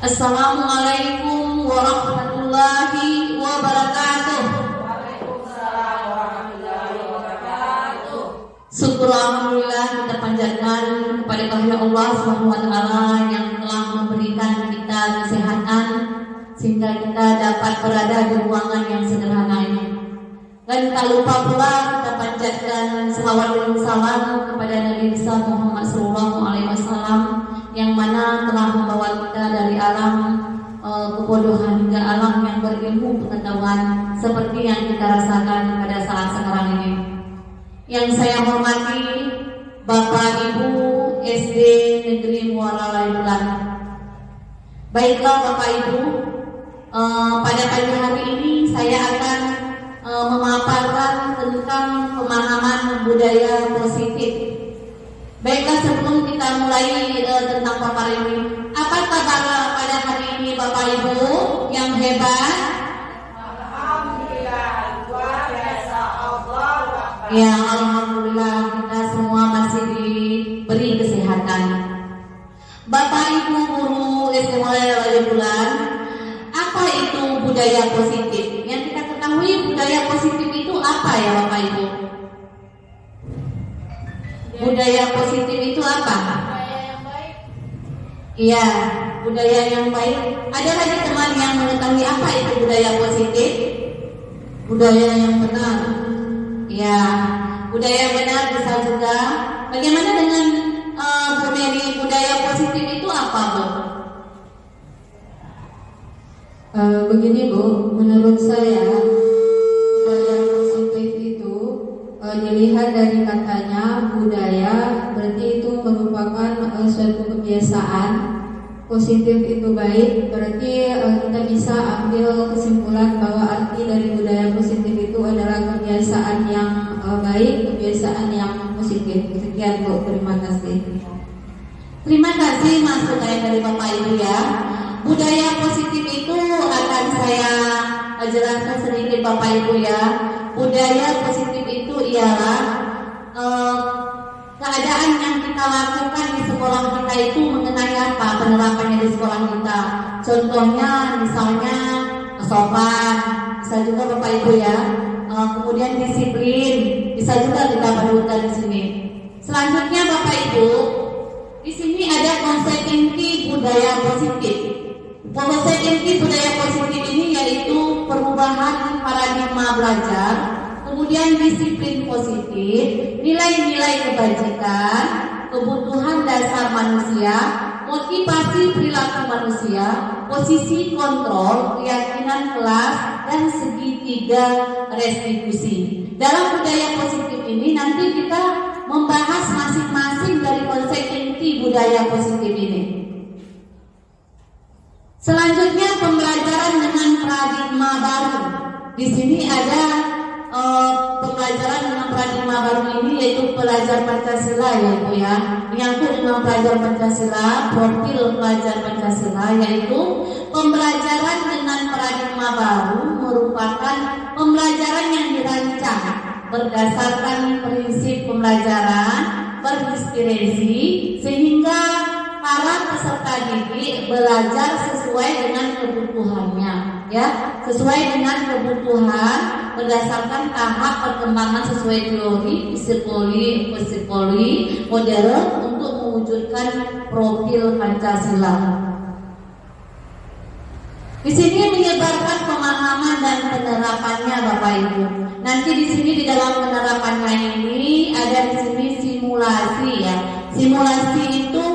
Assalamualaikum warahmatullahi wabarakatuh. Waalaikumsalam warahmatullahi wabarakatuh. Syukur alhamdulillah kita panjatkan kepada karunia Allah Subhanahu wa taala yang telah memberikan kita kesehatan sehingga kita dapat berada di ruangan yang sederhana ini. Dan tak lupa pula kita panjatkan selawat dan salam kepada Nabi besar Muhammad SAW yang mana telah membawa kita dari alam kebodohan hingga alam yang berilmu pengetahuan seperti yang kita rasakan pada saat sekarang ini. Yang saya hormati Bapak Ibu SD Negeri Muara Layulan. Baiklah Bapak Ibu, pada pagi hari ini saya akan memaparkan tentang pemahaman budaya positif. Baiklah, sebelum kita mulai tentang paparan ini, apa kabar pada hari ini Bapak Ibu yang hebat? Alhamdulillah, luar biasa. Allahu Akbar. Ya, alhamdulillah kita semua masih diberi kesehatan. Bapak Ibu guru SD Layulan, apa itu budaya positif? Yang kita ketahui budaya positif itu apa ya Bapak Ibu? Budaya positif itu apa? Budaya yang baik. Iya, budaya yang baik. Ada lagi teman yang mengetahui apa itu budaya positif? Budaya yang benar. Ya, budaya yang benar bisa juga. Bagaimana dengan Bu Mary, budaya positif itu apa, Bu? Begini Bu, menurut saya budaya positif itu dilihat dari katanya budaya, berarti itu merupakan suatu kebiasaan. Positif itu baik, berarti kita bisa ambil kesimpulan bahwa arti dari budaya positif itu adalah kebiasaan yang baik, kebiasaan yang positif. Sekian Bu, terima kasih. Terima kasih masukan dari Bapak Ibu ya. Budaya positif itu akan saya jelaskan sedikit Bapak Ibu ya. Budaya positif itu ialah keadaan yang kita lakukan di sekolah kita itu mengenai apa penerapannya di sekolah kita. Contohnya misalnya sopan, bisa juga Bapak Ibu ya. Kemudian disiplin, bisa juga kita perlukan di sini. Selanjutnya Bapak Ibu, di sini ada konsep inti budaya positif. Konsep inti budaya positif ini yaitu perubahan paradigma belajar, kemudian disiplin positif, nilai-nilai kebajikan, kebutuhan dasar manusia, motivasi perilaku manusia, posisi kontrol, keyakinan kelas, dan segitiga restitusi. Dalam budaya positif ini nanti kita membahas masing-masing dari konsep inti budaya positif ini. Selanjutnya pembelajaran dengan paradigma baru. Di sini ada pembelajaran dengan paradigma baru ini yaitu pelajar Pancasila ya Bu ya. Menyangkut dengan pelajar Pancasila, profil pelajar Pancasila yaitu pembelajaran dengan paradigma baru merupakan pembelajaran yang dirancang berdasarkan prinsip pembelajaran berinspirasi sehingga para peserta didik belajar sesuai dengan kebutuhannya, ya, sesuai dengan kebutuhan berdasarkan tahap perkembangan sesuai teori, psikologi modern untuk mewujudkan profil Pancasila. Di sini menyebarkan pemahaman dan penerapannya, Bapak Ibu. Nanti di sini di dalam penerapannya ini ada di sini simulasi ya. Simulasi itu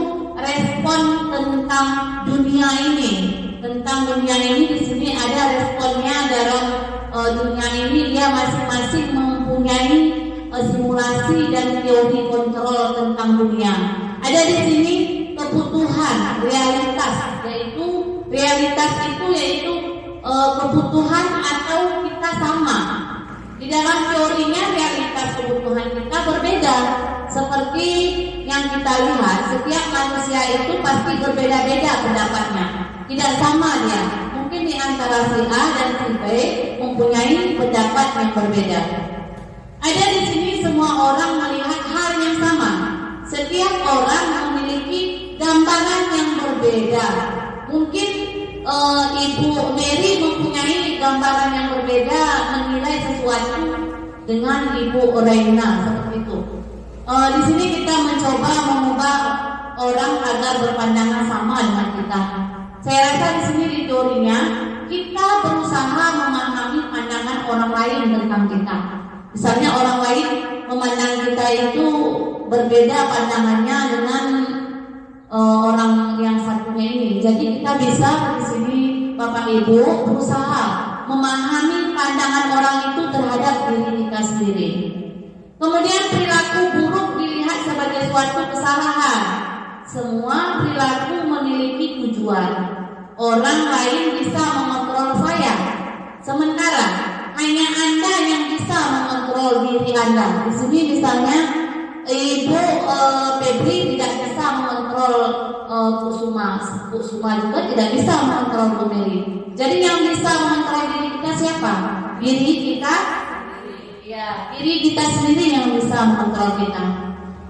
respon tentang dunia ini, di sini ada responnya dalam dunia ini. Dia masing-masing mempunyai simulasi dan teori kontrol tentang dunia. Ada di sini kebutuhan, realitas, yaitu kebutuhan atau kita sama. Di dalam teorinya realitas kebutuhan kita berbeda. Seperti yang kita lihat, setiap manusia itu pasti berbeda-beda pendapatnya. Tidak sama dia. Mungkin di antara si A dan si B mempunyai pendapat yang berbeda. Ada di sini semua orang melihat hal yang sama. Setiap orang memiliki gambaran yang berbeda, Mungkin Ibu Mary mempunyai gambaran yang berbeda menilai sesuatu dengan Ibu Reina seperti itu. Di sini kita mencoba mengubah orang agar berpandangan sama dengan kita. Saya rasa di sini di teorinya kita berusaha memahami pandangan orang lain tentang kita. Misalnya orang lain memandang kita itu berbeda pandangannya dengan orang yang satunya ini. Jadi kita bisa di sini Bapak Ibu berusaha memahami pandangan orang itu terhadap diri kita sendiri. Kemudian perilaku buruk dilihat sebagai suatu kesalahan. Semua perilaku memiliki tujuan. Orang lain bisa mengontrol saya, sementara hanya Anda yang bisa mengontrol diri Anda. Di sini misalnya Ibu Febri tidak bisa mengontrol Bu Suma juga tidak bisa mengontrol Bu Mary. Jadi yang bisa mengontrol diri kita siapa? Diri kita. Ya, diri kita sendiri yang bisa mengontrol kita.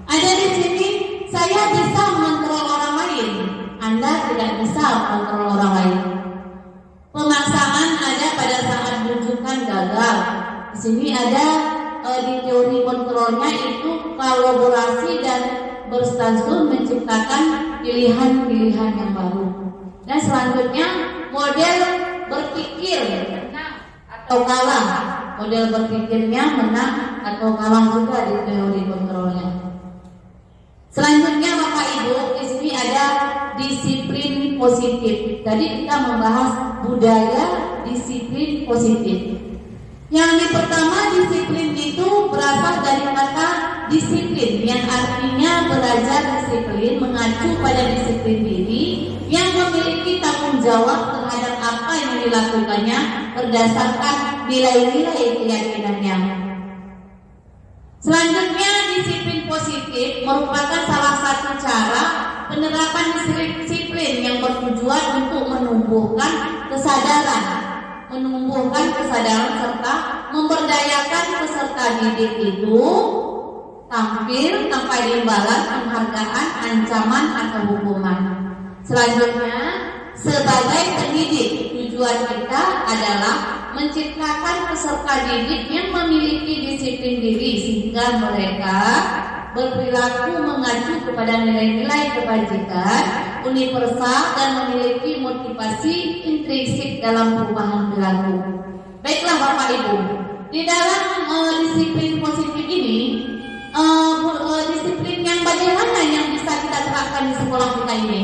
Ada di sini saya bisa mengontrol orang lain, Anda tidak bisa mengontrol orang lain. Pemaksaan ada pada saat rujukan gagal. Di sini ada di teori kontrolnya itu kolaborasi dan berstansur menciptakan pilihan-pilihan yang baru. Dan selanjutnya model berpikir menang atau kalah. Model berpikirnya menang atau kalah juga di teori kontrolnya. Selanjutnya Bapak Ibu, di sini ada disiplin positif. Tadi kita membahas budaya disiplin positif. Yang pertama, disiplin itu berasal dari kata disiplin yang artinya belajar disiplin, mengacu pada disiplin diri yang memiliki tanggung jawab terhadap apa yang dilakukannya berdasarkan nilai-nilai keyakinannya. Selanjutnya, disiplin positif merupakan salah satu cara penerapan disiplin yang bertujuan untuk menumbuhkan kesadaran serta memberdayakan peserta didik itu tampil tanpa imbalan penghargaan, ancaman atau hukuman. Selanjutnya, sebagai pendidik, tujuan kita adalah menciptakan peserta didik yang memiliki disiplin diri sehingga mereka berperilaku mengacu kepada nilai-nilai kebajikan universal dan memiliki motivasi intrinsik dalam perubahan perilaku. Baiklah Bapak Ibu, di dalam disiplin positif ini, disiplin yang bagaimana yang bisa kita terapkan di sekolah kita ini?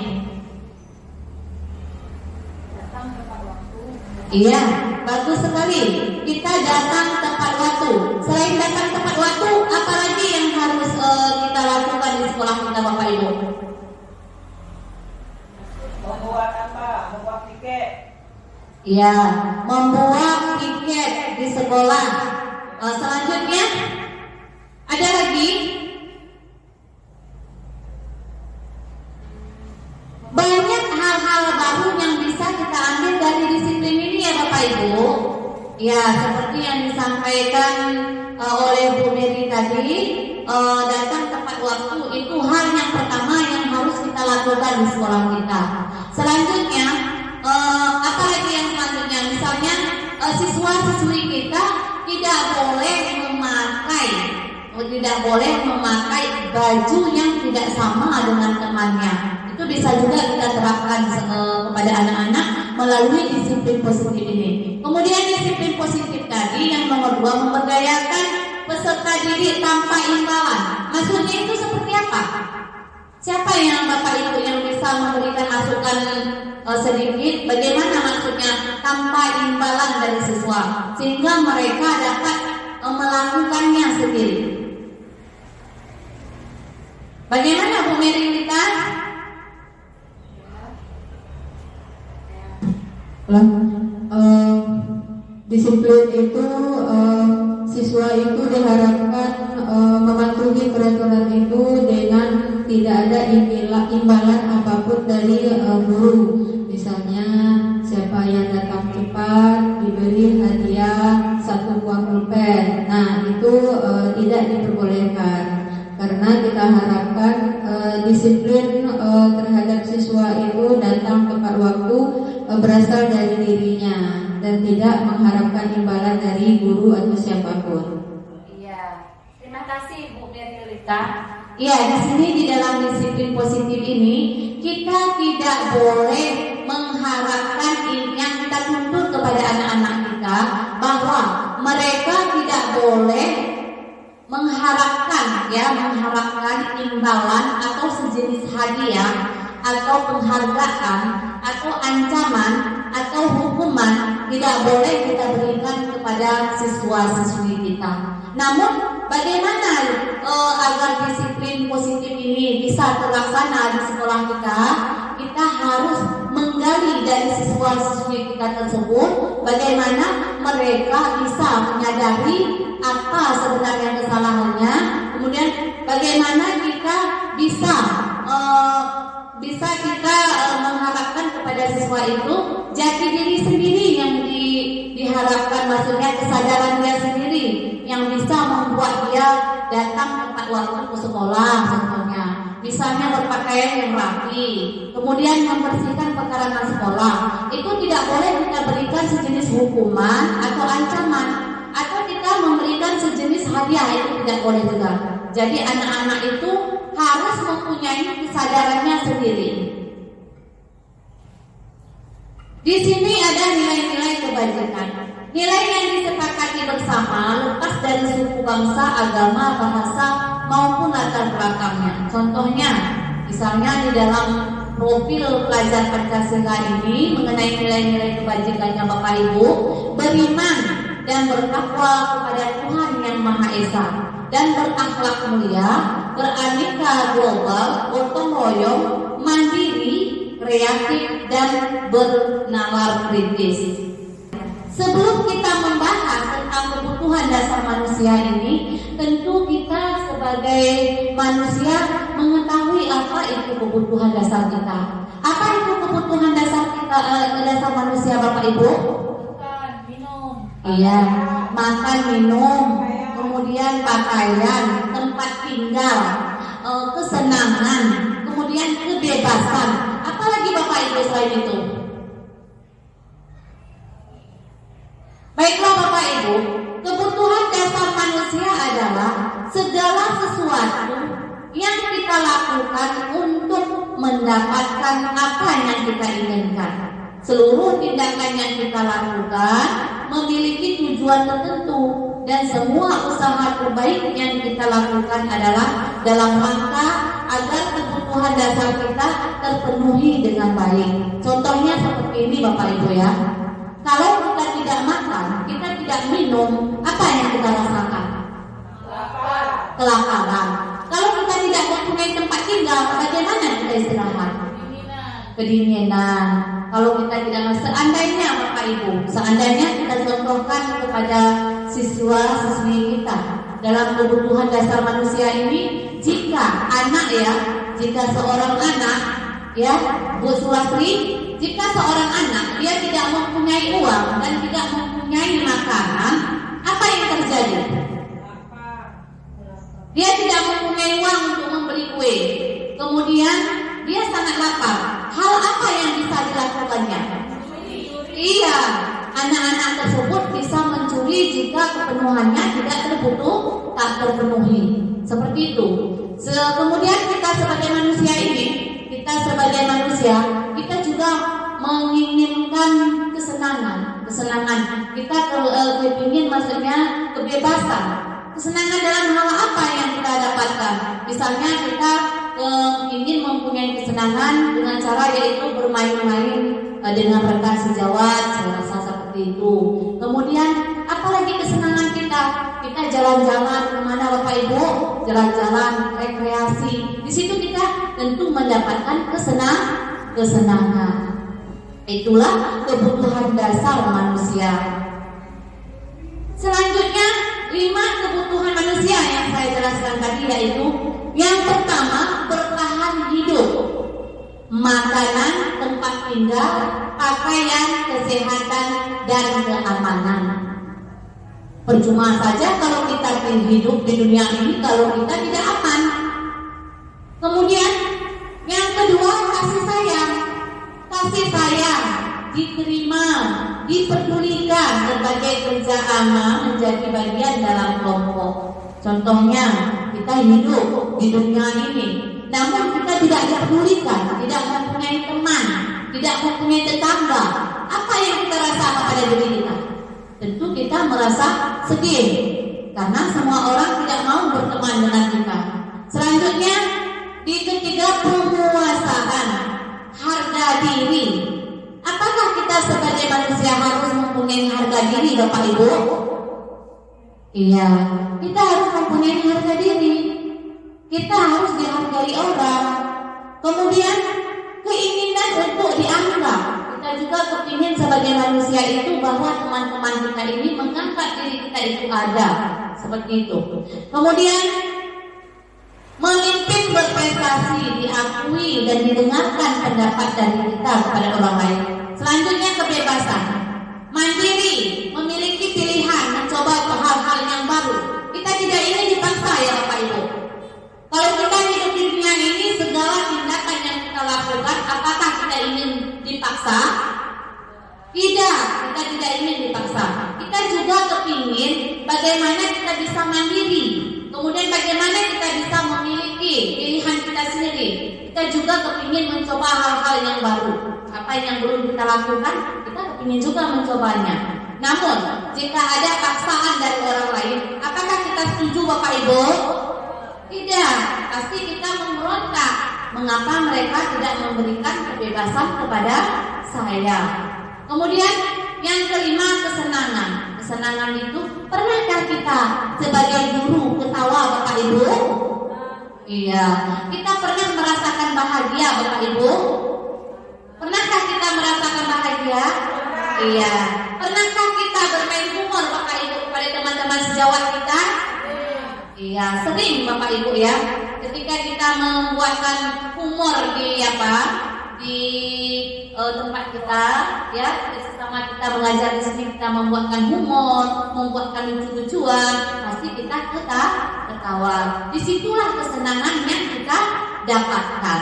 Iya, bagus sekali. Kita datang tepat waktu. Selain datang tepat waktu, apa lagi yang harus kita lakukan di sekolah kita, Bapak Ibu? Membuat apa? Membuat tiket. Iya, membuat tiket di sekolah. Selanjutnya, ada lagi? Banyak hal-hal baru yang bisa kita ambil dari disiplin ini ya Bapak Ibu. Ya, seperti yang disampaikan oleh Bu Mary tadi, datang tepat waktu itu hal yang pertama yang harus kita lakukan di sekolah kita. Selanjutnya, apa lagi yang selanjutnya? Misalnya siswa-siswi kita tidak boleh memakai baju yang tidak sama dengan temannya. Itu bisa juga kita terapkan kepada anak-anak melalui disiplin positif ini. Kemudian disiplin positif tadi yang nomor 2, memberdayakan peserta didik tanpa imbalan. Maksudnya itu seperti apa? Siapa yang Bapak Ibu yang bisa memberikan masukan sedikit? Bagaimana maksudnya tanpa imbalan dari siswa sehingga mereka dapat melakukannya sendiri? Bagaimana Bu Mary kita? Disiplin itu siswa itu diharapkan mematuhi peraturan itu dengan tidak ada imbalan apapun dari guru. Misalnya siapa yang datang cepat diberi hadiah 1 buah pulpen. Nah itu tidak diperbolehkan karena kita harapkan disiplin terhadap siswa itu itu datang tepat waktu, berasal dari dirinya dan tidak mengharapkan imbalan dari guru atau siapapun. Iya, terima kasih Bu Berlita. Ya, di sini di dalam disiplin positif ini kita tidak boleh mengharapkan yang kita tuntut kepada anak-anak kita bahwa mereka tidak boleh mengharapkan imbalan atau sejenis hadiah atau penghargaan atau ancaman atau hukuman tidak boleh kita berikan kepada siswa-siswi kita. Namun bagaimana agar disiplin positif ini bisa terlaksana di sekolah kita? Kita harus menggali dari siswa-siswi kita tersebut bagaimana mereka bisa menyadari apa sebenarnya kesalahannya, kemudian bagaimana kita bisa mengharapkan kepada siswa itu jati diri sendiri yang diharapkan, maksudnya kesadaran dia sendiri yang bisa membuat dia datang tepat waktu ke sekolah. Contohnya misalnya berpakaian yang rapi, kemudian membersihkan pekarangan sekolah. Itu tidak boleh kita berikan sejenis hukuman atau ancaman, atau kita memberikan sejenis hadiah, itu tidak boleh juga. Jadi anak-anak itu harus mempunyai kesadarannya sendiri. Di sini ada nilai-nilai kebajikan, nilai yang disepakati bersama lepas dari suku, bangsa, agama, bahasa maupun latar belakangnya. Contohnya, misalnya di dalam profil pelajar Pancasila ini mengenai nilai-nilai kebajikannya Bapak Ibu, beriman dan bertakwa kepada Tuhan yang Maha Esa, dan berakhlak mulia, beraneka global, gotong royong, mandiri, kreatif, dan bernalar kritis. Sebelum kita membahas tentang kebutuhan dasar manusia ini, tentu kita sebagai manusia mengetahui apa itu kebutuhan dasar kita. Apa itu kebutuhan dasar kita, dasar manusia Bapak Ibu? Makan, minum. Iya, makan, minum, kemudian pakaian, tempat tinggal, kesenangan, kemudian kebebasan. Apalagi Bapak Ibu selain itu? Baiklah Bapak Ibu, kebutuhan dasar manusia adalah segala sesuatu yang kita lakukan untuk mendapatkan apa yang kita inginkan. Seluruh tindakan yang kita lakukan memiliki tujuan tertentu, dan semua usaha terbaik yang kita lakukan adalah dalam rangka agar kebutuhan dasar kita terpenuhi dengan baik. Contohnya seperti ini Bapak Ibu ya. Kalau kita tidak makan, kita tidak minum, apa yang kita rasakan? Kelaparan. Kalau kita tidak mempunyai tempat tinggal, bagaimana kita istirahat? Kedinginan. Kalau kita tidak, seandainya Bapak Ibu, seandainya kita contohkan kepada siswa-siswi kita dalam kebutuhan dasar manusia ini, jika seorang anak ya, Bu Sulastri, jika seorang anak dia tidak mempunyai uang dan tidak mempunyai makanan, apa yang terjadi? Dia tidak mempunyai uang untuk membeli kue, kemudian dia sangat lapar. Hal apa yang bisa dilakukannya? Iya, anak-anak tersebut bisa mencuri jika kepenuhannya tak terpenuhi. Seperti itu. Kemudian kita sebagai manusia, kita juga menginginkan kesenangan. Kita ingin, maksudnya kebebasan. Kesenangan dalam hal apa yang kita dapatkan? Misalnya kita ingin mempunyai kesenangan dengan cara yaitu bermain-main dengan rekan sejawat, saya rasa seperti itu. Kemudian apalagi kesenangan kita jalan-jalan kemana Bapak Ibu? Jalan-jalan, rekreasi. Di situ kita tentu mendapatkan kesenangan. Itulah kebutuhan dasar manusia. Selanjutnya 5 kebutuhan manusia yang saya jelaskan tadi, yaitu yang pertama, bertahan hidup, makanan, tempat tinggal, pakaian, kesehatan, dan keamanan. Percuma saja kalau kita hidup di dunia ini kalau kita tidak aman. Kemudian yang kedua, kasih sayang. dikasih sayang, diterima, dipedulikan berbagai kerja amal menjadi bagian dalam kelompok. Contohnya, kita hidup di dunia ini, namun kita tidak dipedulikan, tidak mempunyai teman, tidak mempunyai tetangga. Apa yang kita rasakan pada diri kita? Tentu kita merasa sedih, karena semua orang tidak mau berteman dengan kita. Selanjutnya, di ketiga, penguasaan harga diri. Apakah kita sebagai manusia harus mempunyai harga diri, Bapak Ibu? Iya, kita harus mempunyai harga diri. Kita harus dihargai orang. Kemudian keinginan untuk dianggap. Kita juga kepingin sebagai manusia itu bahwa teman-teman kita ini mengangkat diri kita itu ada. Seperti itu. Kemudian memimpin berprestasi, diakui dan didengarkan pendapat dari kita kepada orang lain. Selanjutnya kebebasan, mandiri, memiliki pilihan, mencoba hal-hal yang baru. Kita tidak ingin dipaksa ya Bapak Ibu. Kalau kita hidup di dunia ini, segala tindakan yang kita lakukan, apakah kita ingin dipaksa? Tidak, kita tidak ingin dipaksa. Kita juga kepingin bagaimana kita bisa mandiri. Kemudian bagaimana kita bisa memiliki pilihan kita sendiri. Kita juga kepingin mencoba hal-hal yang baru. Apa yang belum kita lakukan, kita kepingin juga mencobanya. Namun, jika ada paksaan dari orang lain, apakah kita setuju Bapak Ibu? Tidak, pasti kita memberontak. Mengapa mereka tidak memberikan kebebasan kepada saya? Kemudian yang kelima, kesenangan. Kesenangan itu, pernahkah kita sebagai guru ketawa Bapak Ibu? Iya, kita pernah merasakan bahagia Bapak Ibu? Pernahkah kita merasakan bahagia? Iya. Pernahkah kita bermain humor Bapak Ibu kepada teman-teman sejawat kita? Iya, sering Bapak Ibu ya. Ketika kita membuatkan humor di tempat kita, ya, sesama kita mengajar di sini, kita membuatkan humor, membuatkan lucu-lucuan, pasti kita ketawa. Disitulah kesenangan yang kita dapatkan.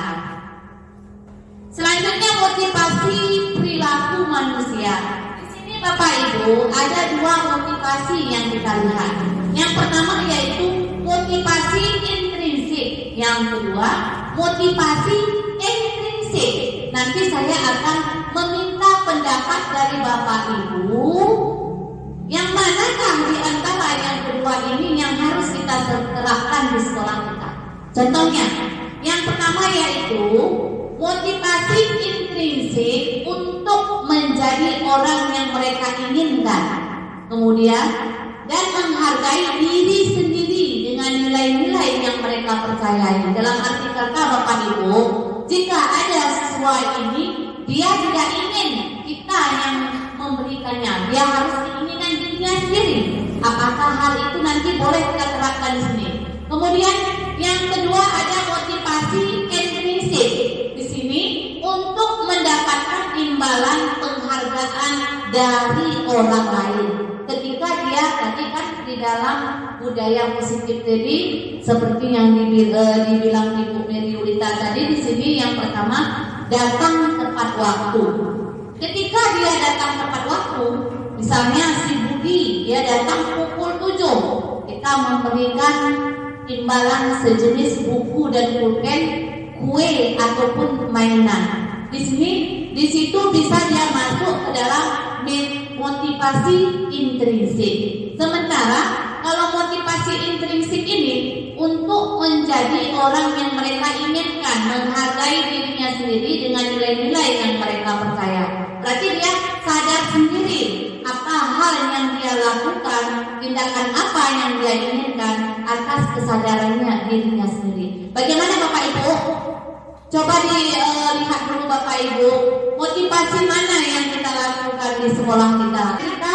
Selanjutnya motivasi perilaku manusia. Di sini Bapak Ibu ada dua motivasi yang kita lihat. Yang pertama yaitu motivasi intrinsik. Yang kedua motivasi ekstrinsik. Nanti saya akan meminta pendapat dari Bapak Ibu. Yang manakah di antara yang kedua ini yang harus kita terapkan di sekolah kita? Contohnya, yang pertama yaitu motivasi intrinsik untuk menjadi orang yang mereka inginkan. Kemudian, dan menghargai diri sendiri dengan nilai-nilai yang mereka percayai. Dalam arti kata Bapak Ibu, jika ada siswa ini, dia tidak ingin kita yang memberikannya, dia harus keinginan dirinya sendiri. Apakah hal itu nanti boleh kita terapkan di sini? Kemudian yang kedua ada motivasi intrinsik. Di sini untuk mendapatkan imbalan penghargaan dari orang lain. Ketika dia tadi kan di dalam budaya positif tadi, seperti yang dibilang Ibu Mary Ulita tadi, di sini yang pertama datang tepat waktu. Ketika dia datang tepat waktu, misalnya si Budi dia datang pukul 7, kita memberikan imbalan sejenis buku dan pulpen, kue ataupun mainan. Di situ bisa dia masuk ke dalam motivasi intrinsik. Sementara kalau motivasi intrinsik ini untuk menjadi orang yang mereka inginkan, menghargai dirinya sendiri dengan nilai-nilai yang mereka percaya. Berarti dia sadar sendiri apa hal yang dia lakukan, tindakan apa yang dia inginkan atas kesadarannya dirinya sendiri. Bagaimana Bapak Ibu? Coba dilihat dulu Bapak Ibu, motivasi mana yang kita lakukan di sekolah kita. Kita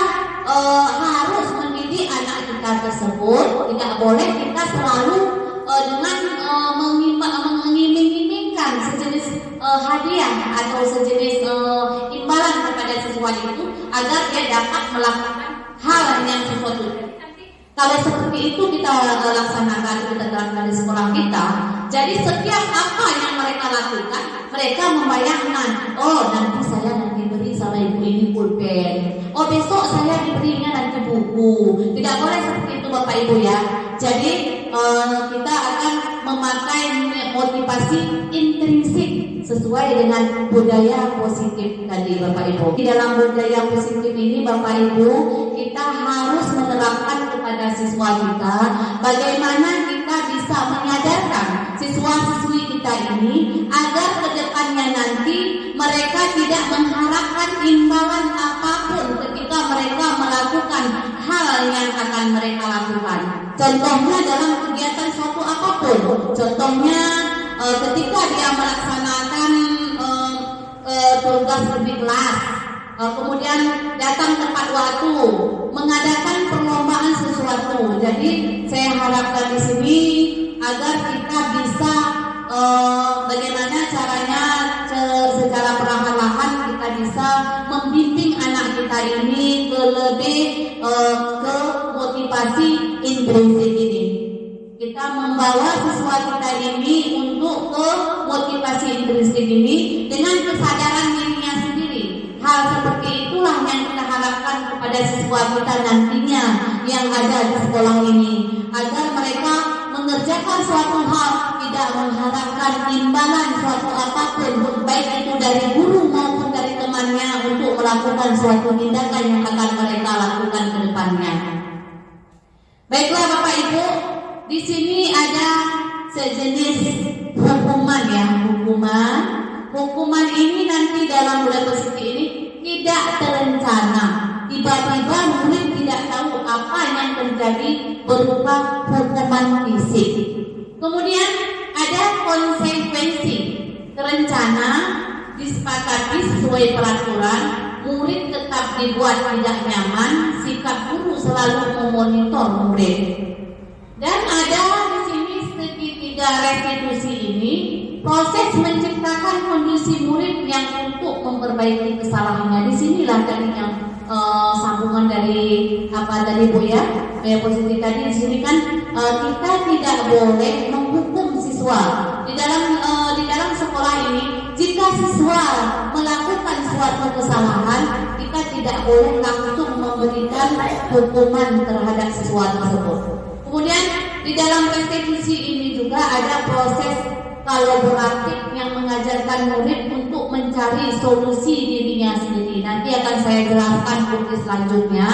harus mendidik anak kita tersebut. Tidak boleh kita selalu dengan mengiming-imingkan sejenis hadiah atau sejenis imbalan kepada siswa itu agar dia dapat melakukan hal yang sesuatu. Kalau seperti itu kita laksanakan, kita terapkan di sekolah kita, jadi setiap apa yang mereka lakukan, mereka membayangkan, oh nanti besok saya diberinya nanti buku. Tidak boleh seperti itu Bapak Ibu ya. Jadi kita akan memakai motivasi intrinsik sesuai dengan budaya positif tadi Bapak Ibu. Di dalam budaya positif ini Bapak Ibu, kita harus menerapkan kepada siswa kita bagaimana kita bisa menyadarkan siswa-siswi kita ini agar kedepannya nanti mereka tidak mengharapkan imbalan apapun ketika mereka melakukan hal yang akan mereka lakukan. Contohnya dalam kegiatan suatu apapun. Contohnya ketika dia melaksanakan tugas di kelas, kemudian datang tepat waktu, mengadakan perlombaan sesuatu. Jadi saya harapkan di sini agar kita bisa bagaimana caranya secara perlahan-lahan kita bisa membimbing anak kita ini ke lebih ke motivasi intrinsik ini. Kita membawa siswa kita ini untuk ke motivasi intrinsik ini dengan kesadaran dirinya sendiri. Hal seperti itulah yang kita harapkan kepada siswa kita nantinya yang ada di sekolah ini, agar mereka mengerjakan suatu hal tidak mengharapkan imbalan suatu apapun, baik itu dari guru maupun dari temannya, untuk melakukan suatu tindakan yang akan mereka lakukan ke depannya. Baiklah Bapak Ibu, di sini ada sejenis hukuman ya, hukuman ini nanti dalam budaya positif ini tidak terencana. Tiba-tiba murid tidak tahu apa yang terjadi berupa hukuman fisik. Kemudian ada konsekuensi. Terencana, disepakati sesuai peraturan, murid tetap dibuat tidak nyaman, sikap guru selalu memonitor murid. Dan ada di sini segitiga restitusi ini, proses menciptakan kondisi murid yang untuk memperbaiki kesalahannya. Disinilah tadi yang sambungan dari apa tadi Bu ya, positif tadi. Di sini kan kita tidak boleh menghukum siswa di dalam sekolah ini. Jika siswa melakukan suatu kesalahan, kita tidak boleh langsung memberikan hukuman terhadap siswa tersebut. Kemudian di dalam restitusi ini juga ada proses kolaboratif yang mengajarkan murid untuk mencari solusi dirinya sendiri. Nanti akan saya jelaskan bukti selanjutnya.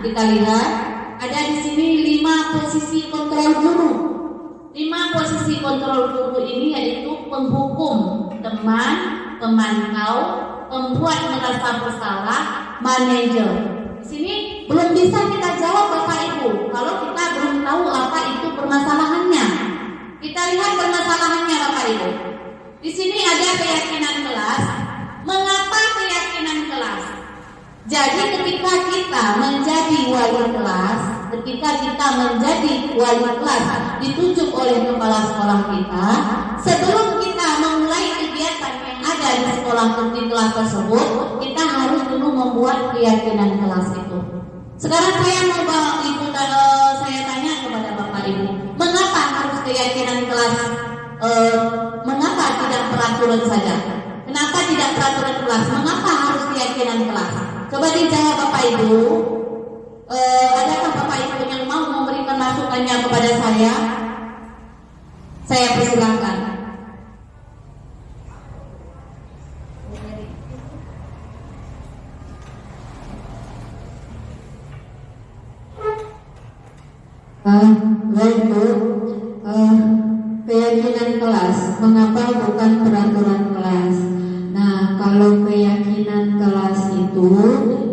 Kita lihat ada di sini 5 posisi kontrol guru. 5 posisi kontrol guru ini yaitu penghukum, teman, pemantau, pembuat merasa bersalah, manajer. Di sini belum bisa kita jawab Bapak Ibu kalau kita belum tahu apa itu permasalahannya. Kita lihat permasalahannya Bapak Ibu. Di sini ada keyakinan kelas. Mengapa keyakinan kelas? Jadi ketika kita menjadi wali kelas, ditunjuk oleh kepala sekolah kita, sebelum kita memulai kegiatan yang ada di sekolah di kelas tersebut, kita harus dulu membuat keyakinan kelas itu. Sekarang saya mau saya tanya kepada Bapak Ibu, mengapa harus keyakinan kelas? Mengapa tidak peraturan saja? Kenapa tidak peraturan kelas? Mengapa harus keyakinan kelas? Coba dijawab Bapak Ibu. Adakah Bapak Ibu yang mau memberikan masukannya kepada saya? Saya persilahkan. Baik Bu, keyakinan kelas, mengapa bukan peraturan kelas? Nah, kalau keyakinan kelas itu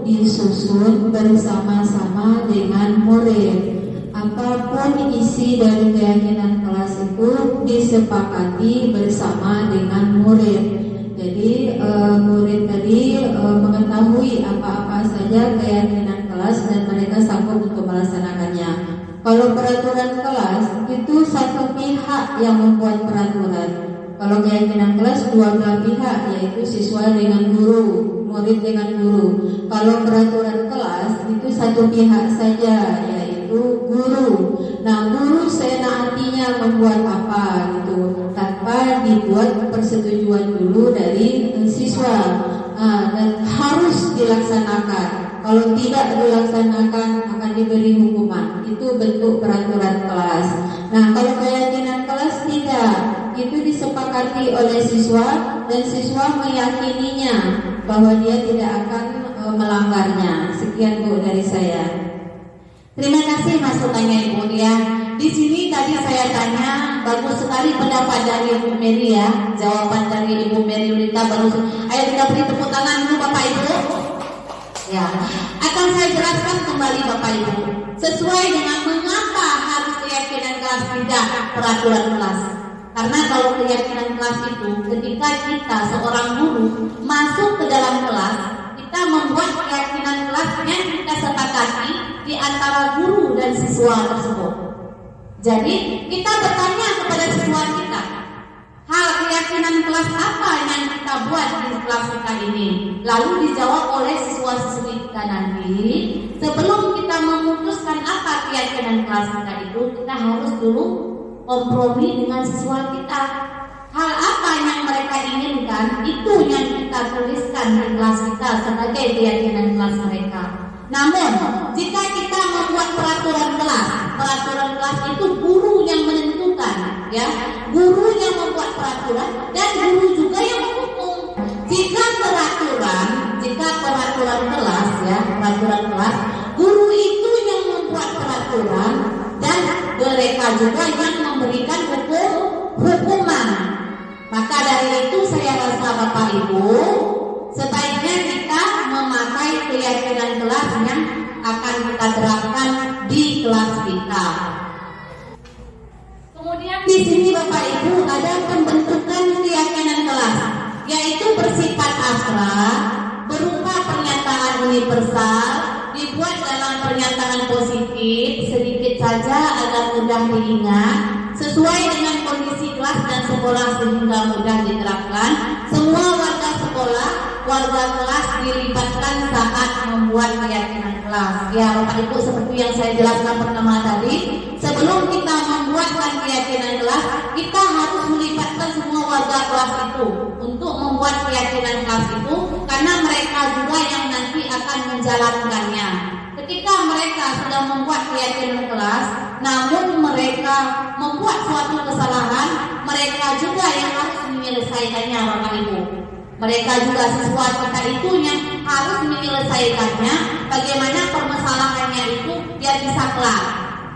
disusun bersama-sama dengan murid. Apapun isi dari keyakinan kelas itu disepakati bersama dengan murid. Jadi murid tadi mengetahui apa-apa saja keyakinan kelas dan mereka sanggup untuk melaksanakannya. Kalau peraturan kelas itu satu pihak yang membuat peraturan. Kalau keyakinan kelas dua belah pihak, yaitu siswa dengan guru, murid dengan guru. Kalau peraturan kelas itu satu pihak saja, yaitu guru. Nah, guru seenak hatinya membuat apa gitu, tanpa dibuat persetujuan dulu dari siswa. Dan harus dilaksanakan. Kalau tidak dilaksanakan akan diberi hukuman. Itu bentuk peraturan kelas. Nah, kalau keyakinan kelas tidak, itu disepakati oleh siswa dan siswa meyakininya bahwa dia tidak akan melanggarnya. Sekian Bu dari saya. Terima kasih masukannya Ibu ya. Di sini tadi saya tanya, bagus sekali pendapat dari Ibu Mary ya. Jawaban dari Ibu Mary Lita bagus. Ayo kita beri tepuk tangan dulu Bapak Ibu. Ya, akan saya jelaskan kembali Bapak Ibu. Sesuai dengan mengapa harus keyakinan kelas tidak peraturan kelas. Karena kalau keyakinan kelas itu ketika kita seorang guru masuk ke dalam kelas, kita membuat keyakinan kelas yang kita sepakati di antara guru dan siswa tersebut. Jadi kita bertanya kepada siswa kita, hal keyakinan kelas apa yang kita buat di kelas kita ini? Lalu dijawab oleh siswa-siswi kita nanti. Sebelum kita memutuskan apa keyakinan kelas kita itu, kita harus dulu kompromi dengan siswa kita. Hal apa yang mereka inginkan, itu yang kita tuliskan di kelas kita sebagai keyakinan kelas mereka. Namun, jika kita membuat peraturan kelas itu guru yang menentukan, ya, guru yang membuat peraturan dan guru juga yang menghukum. Jika peraturan kelas, ya, peraturan kelas, guru itu yang membuat peraturan dan mereka juga yang memberikan hukuman. Maka dari itu saya rasa Bapak Ibu, sebaiknya kita memakai keyakinan kelas yang akan kita terapkan di kelas kita. Kemudian di sini Bapak Ibu ada pembentukan keyakinan kelas, yaitu bersifat abstrak, berupa pernyataan universal, dibuat dalam pernyataan positif, sedikit saja agar mudah diingat, sesuai dengan kondisi kelas dan sekolah sehingga mudah diterapkan. Semua warga sekolah, warga kelas dilibatkan saat membuat keyakinan kelas. Ya Bapak Ibu, seperti yang saya jelaskan pertama tadi, sebelum kita membuatkan keyakinan kelas, kita harus melibatkan semua warga kelas itu untuk membuat keyakinan kelas itu, karena mereka juga yang nanti akan menjalankannya. Ketika mereka sudah membuat keyakinan kelas, namun mereka membuat suatu kesalahan, mereka juga yang harus menyelesaikannya Bapak Ibu. Mereka juga siswa kita itu yang harus menyelesaikannya. Bagaimana permasalahannya itu biar bisa kelar.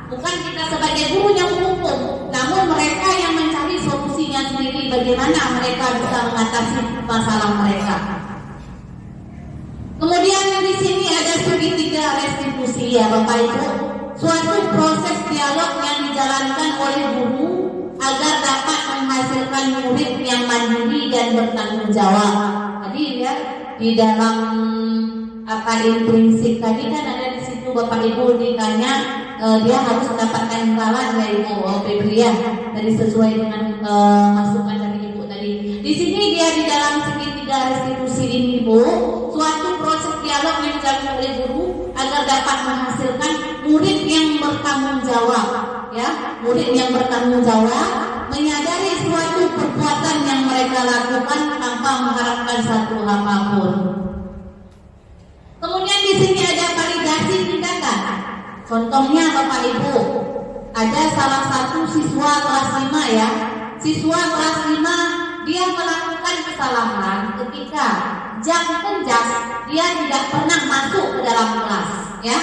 Bukan kita sebagai guru yang menghukum, namun mereka yang mencari solusinya sendiri, bagaimana mereka bisa mengatasi masalah mereka. Kemudian di sini ada segitiga restitusi ya Bapak Ibu, suatu proses dialog yang dijalankan oleh guru agar dapat menghasilkan murid yang mandiri dan bertanggung jawab. Tadi ya di dalam intrinsik tadi kan ada di situ Bapak Ibu ditanya dia harus mendapatkan imbalan dari Febri ya, tadi sesuai dengan masukan dari Ibu tadi. Di sini dia di dalam segitiga restitusi ini Bu, suatu proses dialog yang dijalankan oleh guru agar dapat menghasilkan murid yang bertanggung jawab, ya, murid yang bertanggung jawab, menyadari suatu perbuatan yang mereka lakukan tanpa mengharapkan satu apapun. Kemudian di sini ada validasi tindakan. Contohnya Bapak Ibu, ada salah satu siswa kelas 5 ya, siswa kelas 5 dia melakukan kesalahan ketika jam kerjas dia tidak pernah masuk ke dalam kelas, ya.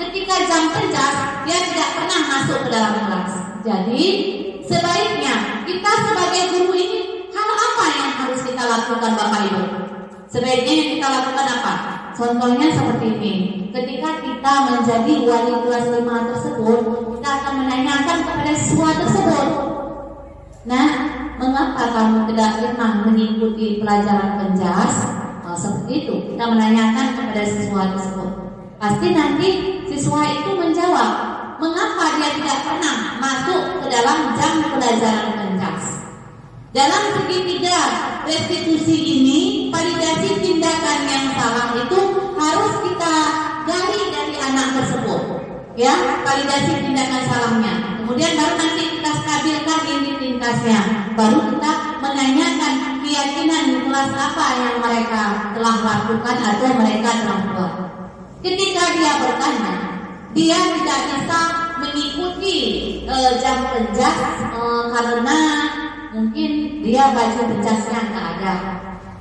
Ketika jam kerjas dia tidak pernah masuk ke dalam kelas. Jadi sebaiknya kita sebagai guru ini hal apa yang harus kita lakukan Bapak Ibu? Sebaiknya yang kita lakukan apa? Contohnya seperti ini. Ketika kita menjadi wali kelas 5 tersebut, kita akan menanyakan kepada siswa tersebut, nah, mengapa kamu tidak pernah mengikuti pelajaran penjas? Seperti itu, kita menanyakan kepada siswa tersebut. Pasti nanti siswa itu menjawab, mengapa dia tidak pernah masuk ke dalam jam pelajaran penjas. Dalam segitiga restitusi ini, validasi tindakan yang salah itu harus kita gali dari anak tersebut, ya, validasi tindakan salahnya. Kemudian baru nanti kita stabilkan identitasnya, baru kita menanyakan keyakinan kelas apa yang mereka telah lakukan atau mereka telah buat. Ketika dia bertanya, dia tidak bisa mengikuti jam penjas karena mungkin dia baju penjasnya nggak ada,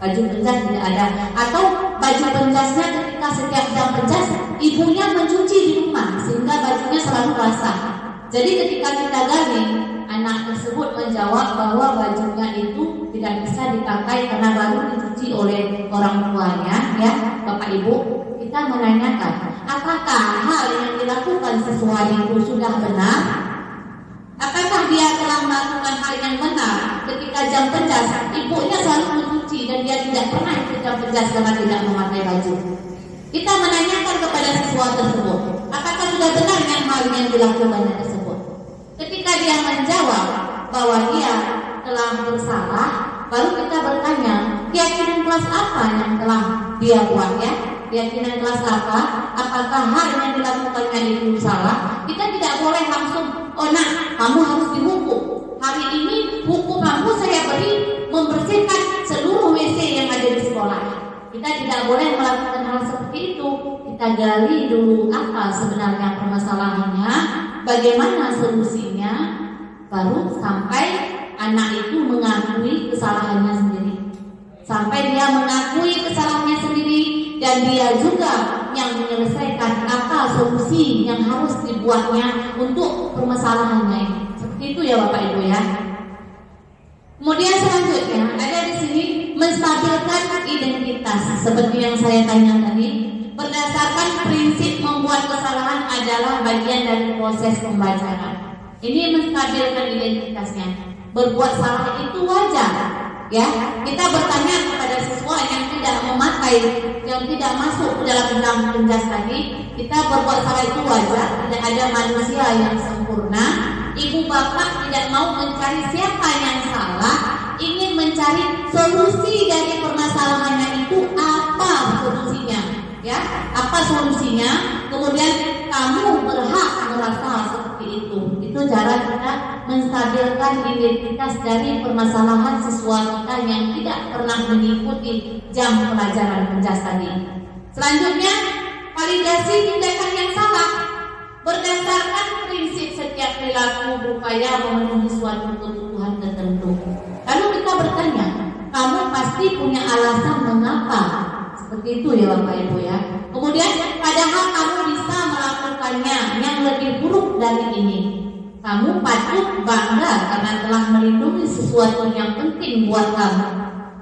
baju penjas tidak ada, atau baju penjasnya ketika setiap jam penjas ibunya mencuci di rumah sehingga bajunya selalu basah. Jadi ketika kita gali, anak tersebut menjawab bahwa bajunya itu tidak bisa dipakai karena baru dicuci oleh orang tuanya, ya Bapak Ibu. Kita menanyakan, apakah hal yang dilakukan siswa itu sudah benar? Apakah dia telah melakukan hal yang benar ketika jam penjas ibunya selalu mencuci dan dia tidak pernah ikut jam penjas karena tidak memakai baju? Kita menanyakan kepada siswa tersebut, apakah sudah benar yang hal yang dilakukannya tersebut? Ketika dia menjawab bahwa dia telah bersalah, baru kita bertanya, keyakinan kelas apa yang telah dia buat, ya? Keyakinan kelas apa? Apakah hal yang dilakukannya itu salah? Kita tidak boleh langsung, oh nak, kamu harus dihukum. Hari ini hukum kamu saya beri membersihkan seluruh WC yang ada di sekolah. Kita tidak boleh melakukan hal seperti itu. Kita gali dulu apa sebenarnya permasalahannya, bagaimana solusinya, baru sampai anak itu mengakui kesalahannya sendiri. Sampai dia mengakui kesalahannya sendiri dan dia juga yang menyelesaikan apa solusi yang harus dibuatnya untuk permasalahannya ini. Seperti itu ya Bapak Ibu ya. Kemudian selanjutnya ada di sini menstabilkan identitas seperti yang saya tanya tadi. Berdasarkan prinsip membuat kesalahan adalah bagian dari proses pembelajaran. Ini menstabilkan identitasnya. Berbuat salah itu wajar. Ya, kita bertanya kepada siswa yang tidak memakai, yang tidak masuk ke dalam jam penjas tadi, kita berbuat salah itu wajar. Tidak ada manusia yang sempurna. Ibu bapak tidak mau mencari siapa yang salah, ingin mencari solusi dari permasalahannya itu apa solusinya, ya? Apa solusinya? Kemudian kamu berhak merasa seperti itu. Itu cara kita menstabilkan identitas dari permasalahan siswa kita yang tidak pernah mengikuti jam pelajaran penjas tadi. Selanjutnya, validasi tindakan yang salah. Berdasarkan prinsip setiap perilaku berupaya memenuhi suatu kebutuhan tertentu. Lalu kita bertanya, kamu pasti punya alasan mengapa seperti itu ya Bapak Ibu ya. Kemudian padahal kamu bisa melakukannya yang lebih buruk dari ini. Kamu patut bangga karena telah melindungi sesuatu yang penting buat kamu.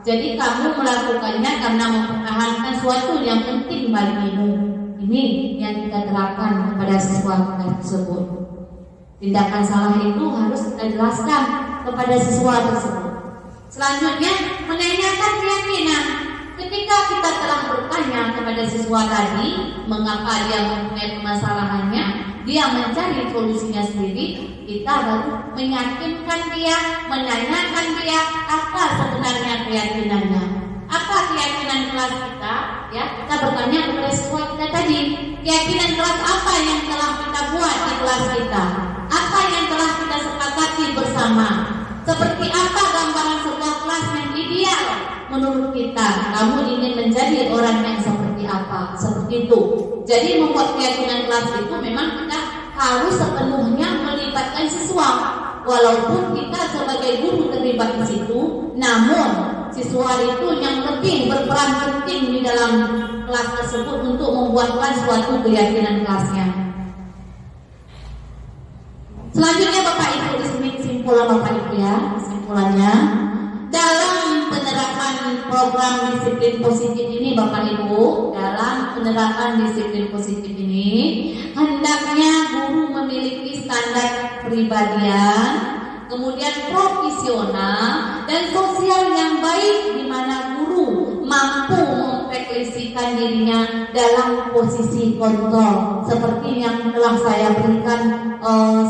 Jadi kamu melakukannya karena mempertahankan sesuatu yang penting bagimu. Ini yang kita terapkan kepada siswa kita tersebut. Tindakan salah itu harus kita jelaskan kepada siswa tersebut. Selanjutnya, menanyakan keyakinan. Ketika kita telah bertanya kepada siswa tadi mengapa dia mempunyai permasalahannya, dia mencari solusinya sendiri, kita baru meyakinkan dia, menanyakan dia apa sebenarnya keyakinannya. Apa keyakinan kelas kita? Ya, kita bertanya kepada siswa kita tadi, keyakinan kelas apa yang telah kita buat di kelas kita? Apa yang telah kita sepakati bersama? Seperti apa gambaran sebuah kelas yang ideal menurut kita? Kamu ingin menjadi orang yang seperti apa? Seperti itu. Jadi membuat keyakinan kelas itu memang kita harus sepenuhnya melibatkan siswa. Walaupun kita sebagai guru terlibat di situ, namun siswa itu yang lebih berperan penting di dalam kelas tersebut untuk membuatkan suatu keyakinan kelasnya. Selanjutnya Bapak Ibu, di sini kesimpulan Bapak Ibu ya, kesimpulannya dalam penerapan program disiplin positif ini Bapak Ibu, dalam penerapan disiplin positif ini hendaknya guru memiliki standar kepribadian, kemudian profesional dan sosial yang baik, di mana guru mampu merefleksikan dirinya dalam posisi kontrol, seperti yang telah saya berikan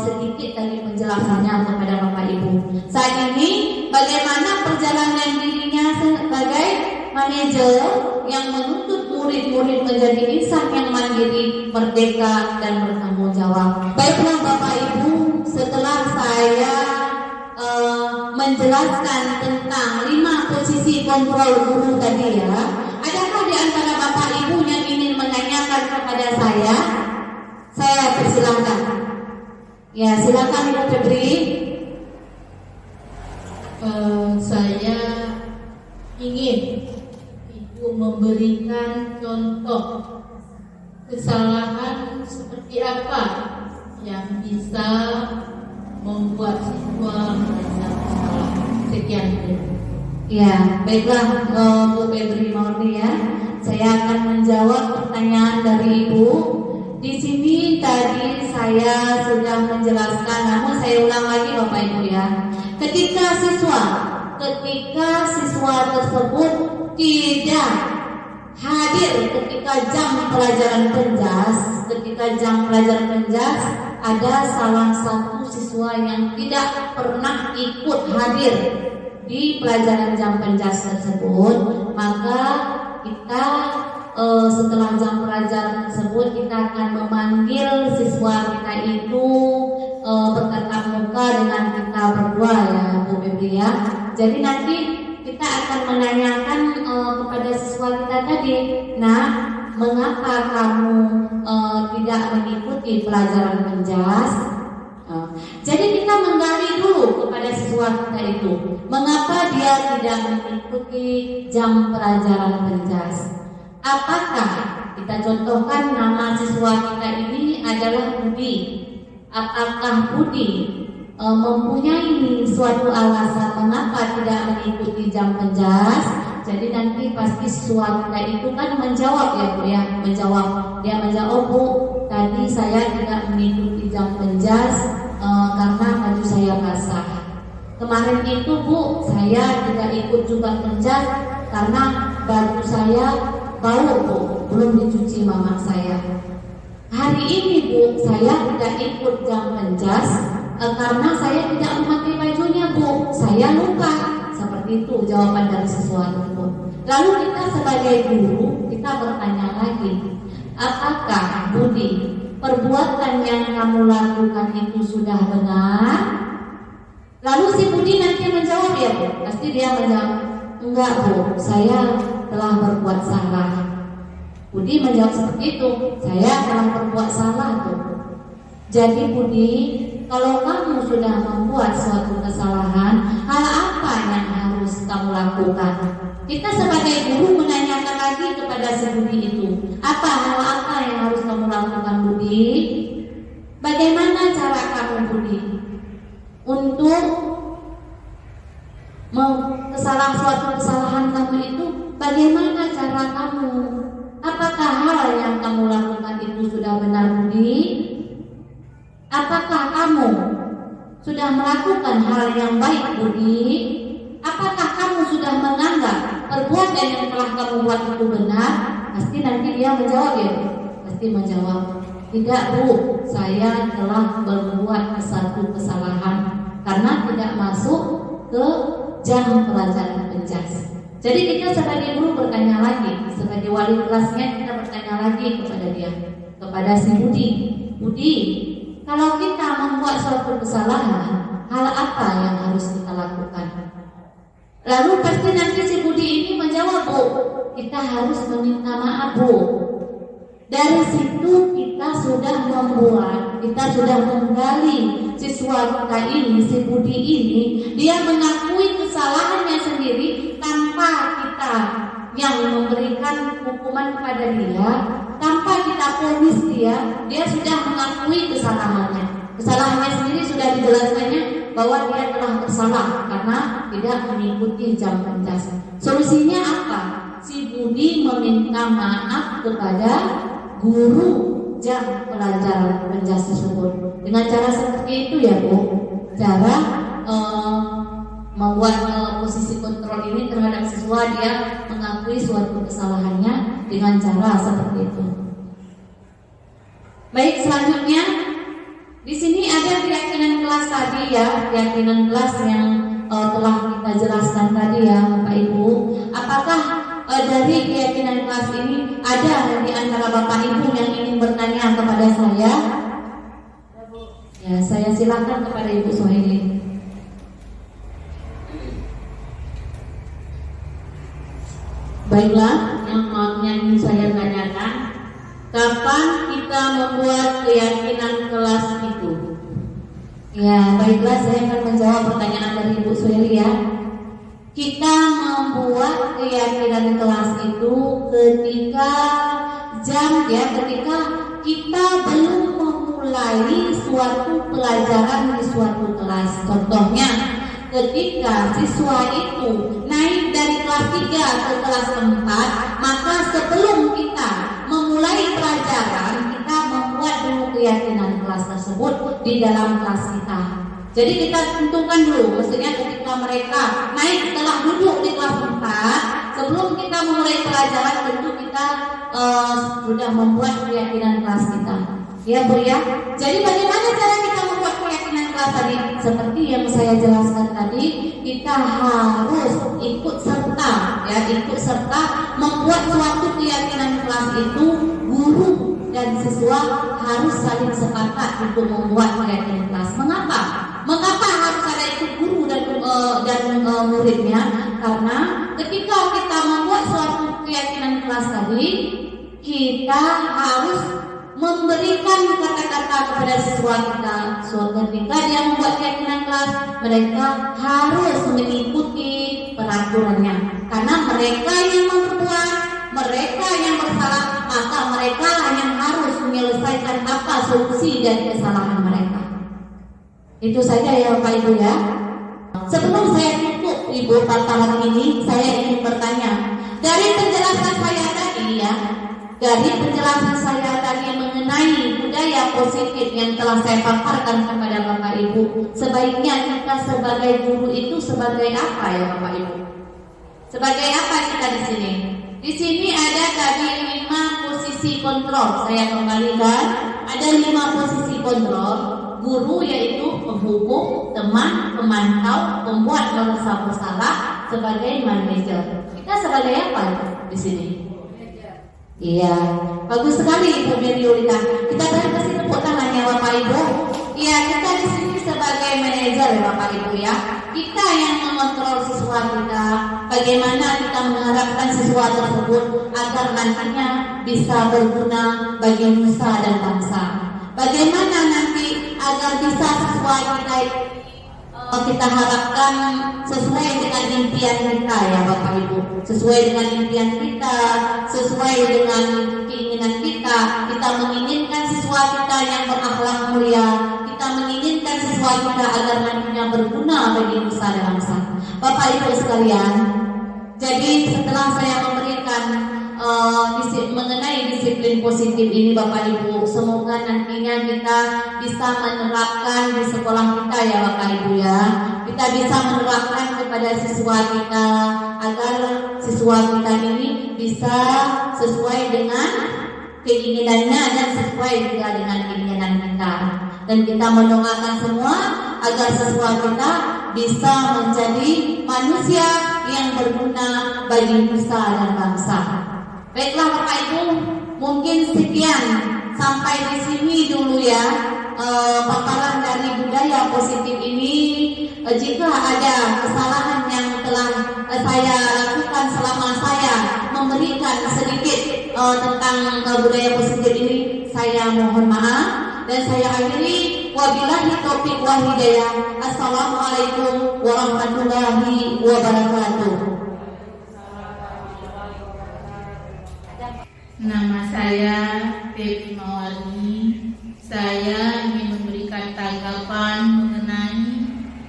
sedikit dari penjelasannya kepada Bapak Ibu. Saat ini bagaimana perjalanan dirinya sebagai manajer yang menuntut murid-murid menjadi insan yang mandiri, merdeka dan bertanggung jawab. Baiklah Bapak Ibu, setelah saya menjelaskan tentang 5 posisi kontrol guru tadi ya, adakah di antara Bapak Ibu yang ingin menanyakan kepada kepada saya persilahkan. Ya, silakan Ibu Febri. Saya ingin Ibu memberikan contoh kesalahan seperti apa yang bisa membuat siswa merasa bersalah. Sekian. Ya, baiklah Bu Febri Maurni ya. Saya akan menjawab pertanyaan dari Ibu. Di sini tadi saya sudah menjelaskan, namun saya ulang lagi Bapak Ibu ya. Ketika siswa tersebut tidak hadir ketika jam pelajaran penjas, ada salah satu siswa yang tidak pernah ikut hadir di pelajaran jam penjas tersebut, maka kita setelah jam pelajaran tersebut kita akan memanggil siswa kita itu bertatap muka dengan kita berdua ya Bu Febri ya. Jadi nanti kita akan menanyakan kepada siswa kita tadi, nah mengapa kamu tidak mengikuti pelajaran penjas? Jadi kita menggali dulu kepada siswa kita itu, mengapa dia tidak mengikuti jam pelajaran penjas? Apakah kita contohkan nama siswa kita ini adalah Budi? Apakah Budi mempunyai suatu alasan mengapa tidak mengikuti jam penjas? Jadi nanti pasti siswa kita itu kan menjawab ya Bu ya, dia menjawab, Bu, tadi saya tidak mengikuti jam penjas karena baju saya basah. Kemarin itu Bu, saya tidak ikut juga penjas karena baju saya bau Bu, belum dicuci mama saya. Hari ini Bu, saya tidak ikut jam penjas karena saya tidak memakai bajunya Bu, saya lupa. Seperti itu jawaban dari siswa itu. Lalu kita sebagai guru, kita bertanya lagi, apakah Budi, perbuatan yang kamu lakukan itu sudah benar? Lalu si Budi nanti menjawab ya Bu, pasti dia menjawab, enggak Bu, saya telah berbuat salah. Budi menjawab seperti itu, saya telah berbuat salah tuh. Jadi Budi, kalau kamu sudah membuat suatu kesalahan, hal apa yang harus kamu lakukan? Kita sebagai guru menanyakan lagi kepada si Budi itu, hal apa yang harus kamu lakukan Budi? Bagaimana cara kamu Budi untuk suatu kesalahan kamu itu? Bagaimana cara kamu? Apakah hal yang kamu lakukan itu sudah benar Budi? Apakah kamu sudah melakukan hal yang baik Budi? Apakah kamu sudah menganggap perbuatan yang telah kamu buat itu benar? Pasti nanti dia menjawab ya, pasti menjawab, tidak Bu, saya telah berbuat satu kesalahan karena tidak masuk ke jam pelajaran penjas. Jadi kita sebagai guru bertanya lagi, sebagai wali kelasnya kita bertanya lagi kepada dia, kepada si Budi, Budi, kalau kita membuat suatu kesalahan, hal apa yang harus kita lakukan? Lalu pasti nanti si Budi ini menjawab, Bu, kita harus meminta maaf Bu. Dari situ kita sudah menggali siswa kita ini, si Budi ini, dia mengakui kesalahannya sendiri tanpa kita yang memberikan hukuman kepada dia, tanpa kita vonis dia sudah mengakui kesalahannya. Kesalahannya sendiri sudah dijelaskannya bahwa dia telah bersalah karena tidak mengikuti jam penjas. Solusinya apa? Si Budi meminta maaf kepada guru jam pelajaran penjas tersebut. Dengan cara seperti itu ya Bu, cara membuat posisi kontrol ini terhadap siswa, dia mengakui suatu kesalahannya dengan cara seperti itu. Baik, selanjutnya di sini ada keyakinan kelas tadi ya, keyakinan kelas yang telah kita jelaskan tadi ya Bapak Ibu. Apakah dari keyakinan kelas ini ada di antara Bapak Ibu yang ingin bertanya kepada saya? Ya, saya silakan kepada Ibu Suhaili. Baiklah, yang ingin saya tanyakan, Kapan kita membuat keyakinan kelas itu? Ya, baiklah, saya akan menjawab pertanyaan dari Ibu Sueli ya. Kita membuat keyakinan kelas itu ketika ketika kita belum memulai suatu pelajaran di suatu kelas. Contohnya, ketika siswa itu naik dari kelas 3 ke kelas 4, maka sebelum kita memulai pelajaran, kita membuat dulu keyakinan kelas tersebut di dalam kelas kita. Jadi kita tentukan dulu, maksudnya ketika mereka naik setelah duduk di kelas 4, sebelum kita memulai pelajaran tentu kita sudah membuat keyakinan kelas kita. Ya Bu ya. Jadi bagaimana cara kita membuat keyakinan kelas tadi? Seperti yang saya jelaskan tadi, kita harus ikut serta membuat suatu keyakinan kelas itu. Guru dan siswa harus saling sepakat untuk membuat keyakinan kelas. Mengapa harus ada itu guru dan muridnya? Karena ketika kita membuat suatu keyakinan kelas tadi, kita harus memberikan kata-kata kepada siswa kita. Ketika dia membuat keyakinan kelas, mereka harus mengikuti peraturannya. Karena mereka yang membuat, mereka yang bersalah, maka mereka yang harus menyelesaikan apa solusi dari kesalahan mereka. Itu saja ya Bapak Ibu ya. Sebelum saya tutup Ibu paparan ini, saya ingin bertanya, dari penjelasan saya tadi mengenai budaya positif yang telah saya paparkan kepada Bapak Ibu, sebaiknya kita sebagai guru itu sebagai apa ya Bapak Ibu? Sebagai apa kita di sini? Di sini ada tadi 5 posisi kontrol. Saya kembalikan, ada 5 posisi kontrol. Guru yaitu penghukum, teman, pemantau, pembuat merasa bersalah, sebagai manajer. Kita sebagai apa di sini? Iya, bagus sekali Ibu Miriulita. Kita beri kasih tepuk tangan ya Bapak Ibu. Iya, kita di sini sebagai manajer ya Bapak Ibu ya. Kita yang mengontrol siswa kita. Bagaimana kita mengharapkan siswa tersebut agar nantinya bisa berguna bagi nusa dan bangsa. Bagaimana nanti agar bisa siswa kita harapkan sesuai dengan impian kita ya Bapak Ibu, sesuai dengan impian kita, sesuai dengan keinginan kita. Kita menginginkan siswa kita yang berakhlak mulia, kita menginginkan siswa kita agar nantinya berguna bagi nusa dan bangsa. Bapak Ibu sekalian, jadi setelah saya memberikan mengenai disiplin positif ini Bapak Ibu, semoga nantinya kita bisa menerapkan di sekolah kita ya Bapak Ibu ya. Kita bisa menerapkan kepada siswa kita agar siswa kita ini bisa sesuai dengan keinginannya dan sesuai juga dengan keinginan kita. Dan kita mendoakan semua agar siswa kita bisa menjadi manusia yang berguna bagi nusa dan bangsa. Baiklah Bapak Ibu, mungkin sekian sampai di sini dulu ya paparan dari budaya positif ini. Jika ada kesalahan yang telah saya lakukan selama saya memberikan sedikit tentang budaya positif ini, saya mohon maaf dan saya akhiri. Wabillahi taufiq wal hidayah. Assalamualaikum warahmatullahi wabarakatuh. Nama saya Pepi Mawani. Saya ingin memberikan tanggapan mengenai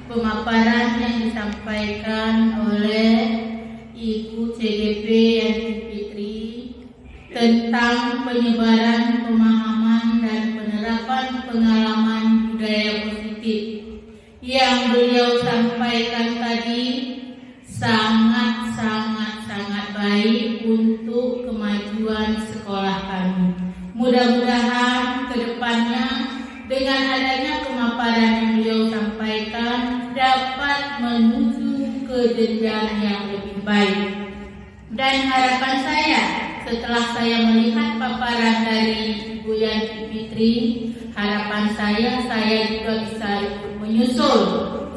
pemaparan yang disampaikan oleh Ibu CGP Yanti Fitri tentang penyebaran pemahaman dan penerapan pengalaman budaya positif yang beliau sampaikan tadi sangat baik untuk kemajuan sekolah kami. Mudah-mudahan ke depannya dengan adanya pemaparan yang beliau sampaikan dapat menuju ke jenjang yang lebih baik. Dan harapan saya setelah saya melihat paparan dari Ibu Yanti Fitri, harapan saya juga bisa ikut menyusul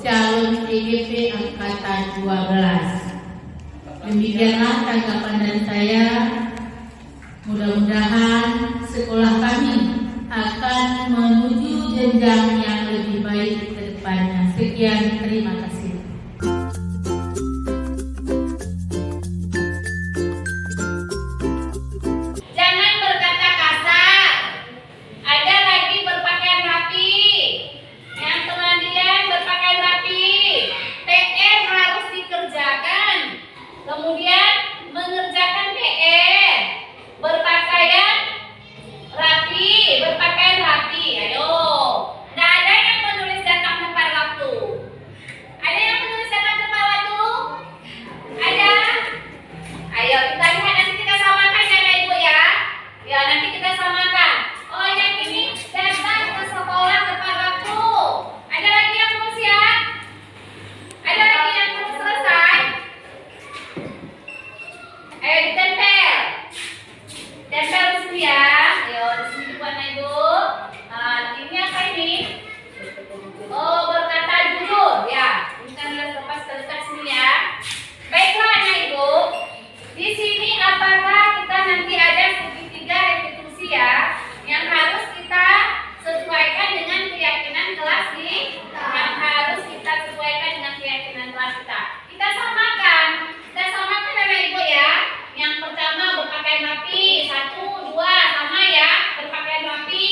calon CGP angkatan 12. Demikianlah tanggapan dari saya. Mudah-mudahan sekolah kami akan menuju jenjang yang lebih baik ke depannya. Sekian, terima kasih. Jangan berkata kasar. Ada lagi berpakaian rapi. Yang kemudian berpakaian rapi. PR harus dikerjakan. Kemudian mengerjakan PR. Berpakaian rapi, berpakaian rapi. Ayo. Nggak ada yang menulis datang tepat waktu. Ada yang menulis datang tepat waktu? Ada? Ayo kita lihat, nanti kita samakan ya Ibu ya. Ya nanti kita samakan. Oh yang ini datang ke sekolah tepat waktu. Ada lagi yang belum siap? Ada lagi yang belum selesai? Ayo ditempel. Tempel di sini ya. Ayo di sini buat Ibu. Nah, ini apa ini? Oh berkata jujur ya. Ini kan lepas dekat sini ya. Baiklah anak Ibu. Di sini apakah kita nanti ada segitiga restitusi ya, yang harus kita sesuaikan dengan keyakinan kelas yang harus kita sesuaikan dengan keyakinan kelas kita. Kita samakan anak Ibu ya. Yang pertama berpakaian rapi, 1, 2 sama ya, berpakaian rapi.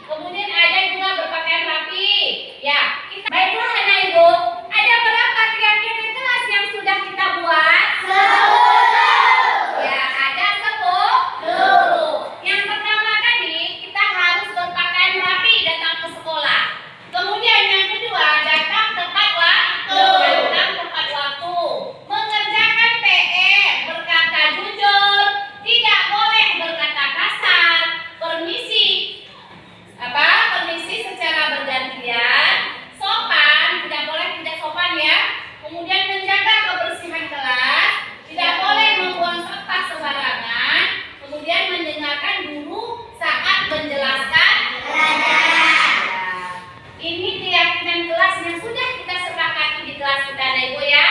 Kemudian ada juga berpakaian rapi. Ya, baiklah anak Ibu. Ada berapa keyakinan kelas yang sudah kita buat? 10. Ya, ada 10. Yang pertama tadi kita harus berpakaian rapi datang ke sekolah. Kemudian yang kedua datang tepat waktu. Mengerjakan PR, berkata jujur, tidak boleh berkata kasar, permisi secara bergantian, sopan, tidak boleh tidak sopan ya. Kemudian menjaga kebersihan kelas, tidak boleh membuang sampah sembarangan. Kemudian mendengarkan guru saat menjelaskan pelajaran. Ini keyakinan kelas yang sudah kita sepakati di kelas kita, Ibu ya.